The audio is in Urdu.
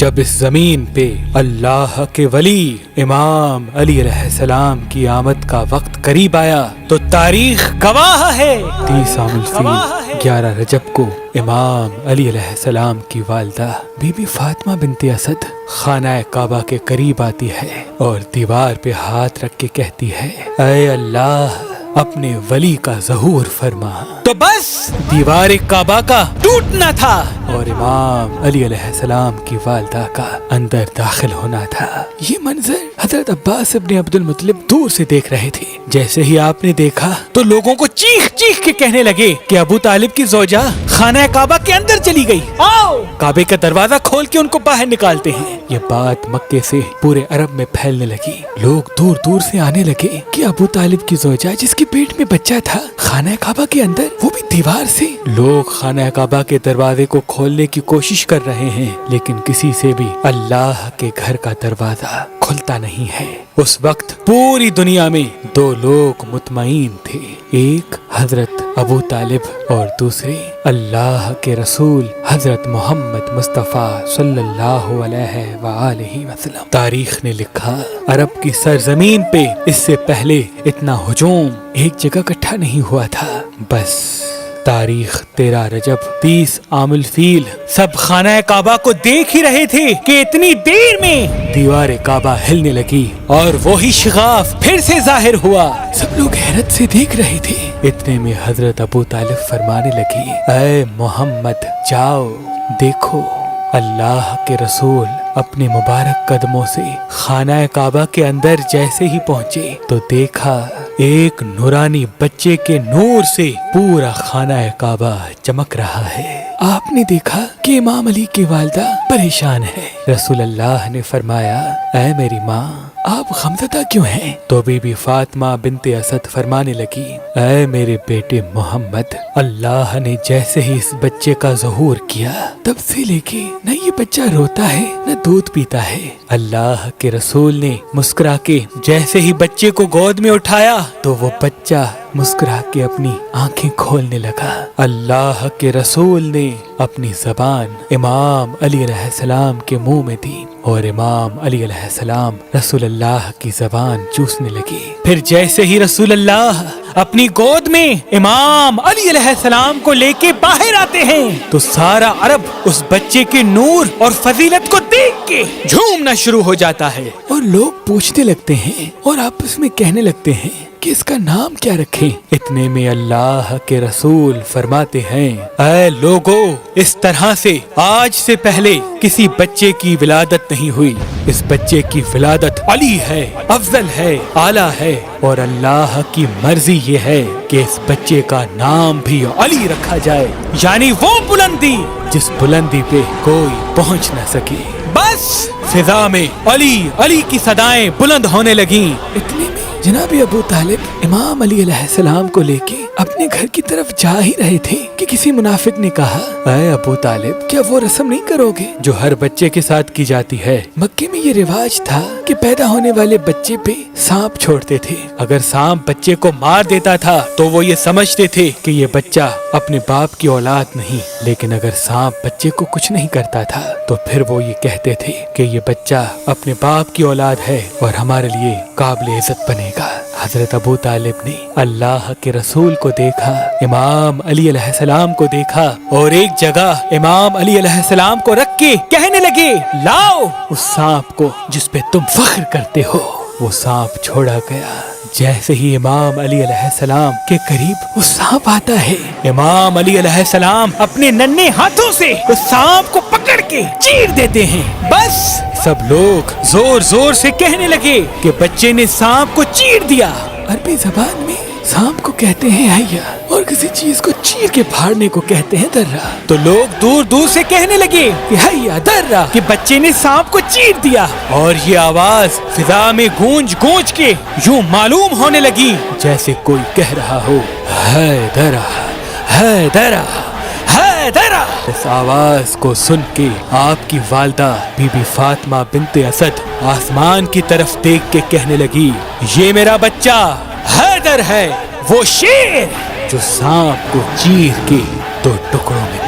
جب اس زمین پہ اللہ کے ولی امام علی علیہ السلام کی آمد کا وقت قریب آیا تو تاریخ گواہ ہے 30 عام الفیل 11 رجب کو امام علی علیہ السلام کی والدہ بی بی فاطمہ بنت اسد خانہ کعبہ کے قریب آتی ہے اور دیوار پہ ہاتھ رکھ کے کہتی ہے اے اللہ اپنے ولی کا ظہور فرما۔ تو بس دیوار کعبہ کا ٹوٹنا تھا اور امام علی علیہ السلام کی والدہ کا اندر داخل ہونا تھا۔ یہ منظر حضرت عباس ابن عبد المطلب دور سے دیکھ رہے تھے۔ جیسے ہی آپ نے دیکھا تو لوگوں کو چیخ چیخ کے کہنے لگے کہ ابو طالب کی زوجہ خانہ کعبہ کے اندر چلی گئی، آؤ کعبے کا دروازہ کھول کے ان کو باہر نکالتے ہیں۔ یہ بات مکے سے پورے عرب میں پھیلنے لگی، لوگ دور دور سے آنے لگے کہ ابو طالب کی زوجہ جس کے پیٹ میں بچہ تھا خانہ کعبہ کے اندر، وہ بھی دیوار سے۔ لوگ خانہ کعبہ کے دروازے کو کھولنے کی کوشش کر رہے ہیں لیکن کسی سے بھی اللہ کے گھر کا دروازہ کھلتا نہیں ہے۔ اس وقت پوری دنیا میں 2 لوگ مطمئن تھے، ایک حضرت ابو طالب اور دوسرے اللہ کے رسول حضرت محمد مصطفیٰ صلی اللہ علیہ وآلہ وسلم۔ تاریخ نے لکھا عرب کی سرزمین پہ اس سے پہلے اتنا ہجوم ایک جگہ اکٹھا نہیں ہوا تھا۔ بس تاریخ 13 رجب 30 عام الفیل سب خانہ کعبہ کو دیکھ ہی رہے تھے کہ اتنی دیر میں دیوار کعبہ ہلنے لگی اور وہی شغاف پھر سے ظاہر ہوا۔ سب لوگ حیرت سے دیکھ رہے تھے۔ اتنے میں حضرت ابو طالب فرمانے لگی اے محمد جاؤ دیکھو۔ اللہ کے رسول اپنے مبارک قدموں سے خانہ کعبہ کے اندر جیسے ہی پہنچے تو دیکھا ایک نورانی بچے کے نور سے پورا خانہ کعبہ چمک رہا ہے۔ آپ نے دیکھا کہ امام علی کی والدہ پریشان ہے۔ رسول اللہ نے فرمایا اے میری ماں آپ غمزدہ کیوں ہیں؟ تو بی بی فاطمہ بنت اسد فرمانے لگی اے میرے بیٹے محمد، اللہ نے جیسے ہی اس بچے کا ظہور کیا تب سے لے کے نہ یہ بچہ روتا ہے نہ دودھ پیتا ہے۔ اللہ کے رسول نے مسکرا کے جیسے ہی بچے کو گود میں اٹھایا تو وہ بچہ مسکرا کے اپنی آنکھیں کھولنے لگا۔ اللہ کے رسول نے اپنی زبان امام علی علیہ السلام کے منہ میں دی اور امام علی علیہ السلام رسول اللہ کی زبان چوسنے لگی۔ پھر جیسے ہی رسول اللہ اپنی گود میں امام علی علیہ السلام کو لے کے باہر آتے ہیں تو سارا عرب اس بچے کے نور اور فضیلت کو دیکھ کے جھومنا شروع ہو جاتا ہے اور لوگ پوچھنے لگتے ہیں اور آپس میں کہنے لگتے ہیں کہ اس کا نام کیا رکھیں۔ اتنے میں اللہ کے رسول فرماتے ہیں اے لوگو، اس طرح سے آج سے پہلے کسی بچے کی ولادت نہیں ہوئی۔ اس بچے کی ولادت علی ہے، افضل ہے، اعلیٰ ہے اور اللہ کی مرضی یہ ہے کہ اس بچے کا نام بھی علی رکھا جائے، یعنی وہ بلندی جس بلندی پہ کوئی پہنچ نہ سکے۔ بس فضا میں علی علی کی صدائیں بلند ہونے لگیں۔ اتنے میں جناب ابو طالب امام علی علیہ السلام کو لے کے اپنے گھر کی طرف جا ہی رہے تھے کہ کسی منافق نے کہا اے ابو طالب کیا وہ رسم نہیں کرو گے جو ہر بچے کے ساتھ کی جاتی ہے؟ مکے میں یہ رواج تھا کہ پیدا ہونے والے بچے پہ سانپ چھوڑتے تھے، اگر سانپ بچے کو مار دیتا تھا تو وہ یہ سمجھتے تھے کہ یہ بچہ اپنے باپ کی اولاد نہیں، لیکن اگر سانپ بچے کو کچھ نہیں کرتا تھا تو پھر وہ یہ کہتے تھے کہ یہ بچہ اپنے باپ کی اولاد ہے اور ہمارے لیے قابل عزت بنے گا۔ حضرت ابو طالب نے اللہ کے رسول کو دیکھا، امام علی علیہ السلام کو دیکھا اور ایک جگہ امام علی علیہ السلام کو رکھ کے کہنے لگے لاؤ اس سانپ کو جس پہ تم فخر کرتے ہو۔ وہ سانپ چھوڑا گیا۔ جیسے ہی امام علی علیہ السلام کے قریب وہ سانپ آتا ہے، امام علی علیہ السلام اپنے ننھے ہاتھوں سے اس سانپ کو پکڑ کے چیر دیتے ہیں۔ بس سب لوگ زور زور سے کہنے لگے کہ بچے نے سانپ کو چیر دیا۔ عربی زبان میں سانپ کو کہتے ہیں حیا اور کسی چیز کو چیر کے پھاڑنے کو کہتے ہیں درہ۔ تو لوگ دور دور سے کہنے لگے کہ حیا درہ کہ بچے نے سانپ کو چیر دیا، اور یہ آواز فضا میں گونج گونج کے یوں معلوم ہونے لگی جیسے کوئی کہہ رہا ہو ہے درہ ہے درہ ہے درہ۔ اس آواز کو سن کے آپ کی والدہ بی بی فاطمہ بنت اسد آسمان کی طرف دیکھ کے کہنے لگی یہ میرا بچہ حیدر ہے، وہ شیر جو سانپ کو چیر کے 2 ٹکڑوں میں